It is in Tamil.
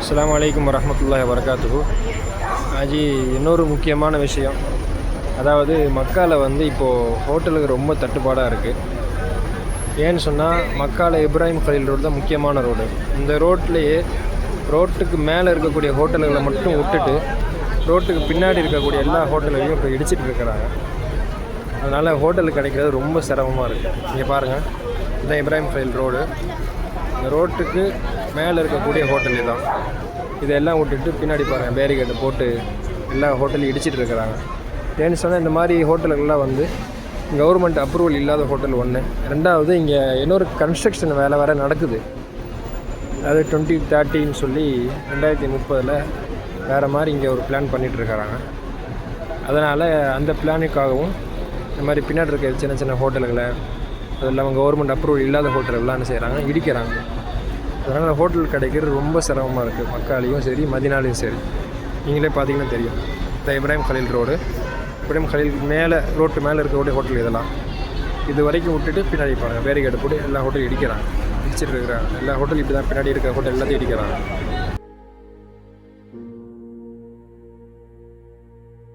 அஸ்ஸலாமு அலைக்கும் வரஹ்மத்துல்லாஹி வபரகாத்துஹு. ஆஜி, இன்னொரு முக்கியமான விஷயம், அதாவது மக்காவில் இப்போது ஹோட்டலுக்கு ரொம்ப தட்டுப்பாடாக இருக்குது. ஏன்னு சொன்னால், மக்காவில் இப்ராஹிம் கலீல் ரோடு தான் முக்கியமான ரோடு. இந்த ரோட்டுக்கு மேலே இருக்கக்கூடிய ஹோட்டல்களை மட்டும் விட்டுட்டு ரோட்டுக்கு பின்னாடி இருக்கக்கூடிய எல்லா ஹோட்டல்களையும் இப்போ இடிச்சிட்டு இருக்கிறாங்க. அதனால் ஹோட்டல் கிடைக்கிறது ரொம்ப சிரமமாக இருக்குது. இங்கே பாருங்கள், இதுதான் இப்ராஹிம் கலீல் ரோடு. இந்த ரோட்டுக்கு மேலே இருக்கக்கூடிய ஹோட்டல் தான். இதெல்லாம் விட்டுட்டு பின்னாடி பாருங்கள், பேரிகேட்டை போட்டு எல்லா ஹோட்டலையும் இடிச்சிட்டு இருக்கிறாங்க. ஏன்னு சொன்னால், இந்த மாதிரி ஹோட்டலுக்கெல்லாம் கவர்மெண்ட் அப்ரூவல் இல்லாத ஹோட்டல் ஒன்று. ரெண்டாவது, இங்கே இன்னொரு கன்ஸ்ட்ரக்ஷன் வேலை வேறு நடக்குது. அது 2030 சொல்லி 2030 வேறு மாதிரி இங்கே ஒரு பிளான் பண்ணிகிட்ருக்கிறாங்க. அதனால் அந்த பிளானுக்காகவும் இந்த மாதிரி பின்னாடி இருக்க சின்ன சின்ன ஹோட்டல்களை, அது இல்லாமல் கவர்மெண்ட் அப்ரூவல் இல்லாத ஹோட்டல்கள்லாம் என்ன செய்கிறாங்க, இடிக்கிறாங்க. அதனால் ஹோட்டல் கிடைக்கிறது ரொம்ப சிரமமாக இருக்குது, மக்காலையும் சரி மதினாலையும் சரி. நீங்களே பார்த்தீங்கன்னா தெரியும், இந்த இப்ராஹிம் கலீல் ரோடு, இப்ராஹிம் கலீல் ரோட்டு மேலே இருக்கக்கூடிய ஹோட்டல் இதெல்லாம் இது வரைக்கும் விட்டுட்டு பின்னாடி பாருங்கள், பேரிகேட்டை போட்டு எல்லா ஹோட்டலும் இடிச்சிட்டு இருக்கிறாங்க. எல்லா ஹோட்டலும் இப்படி தான், பின்னாடி இருக்கிற ஹோட்டல் எல்லாத்தையும் இடிக்கிறாங்க.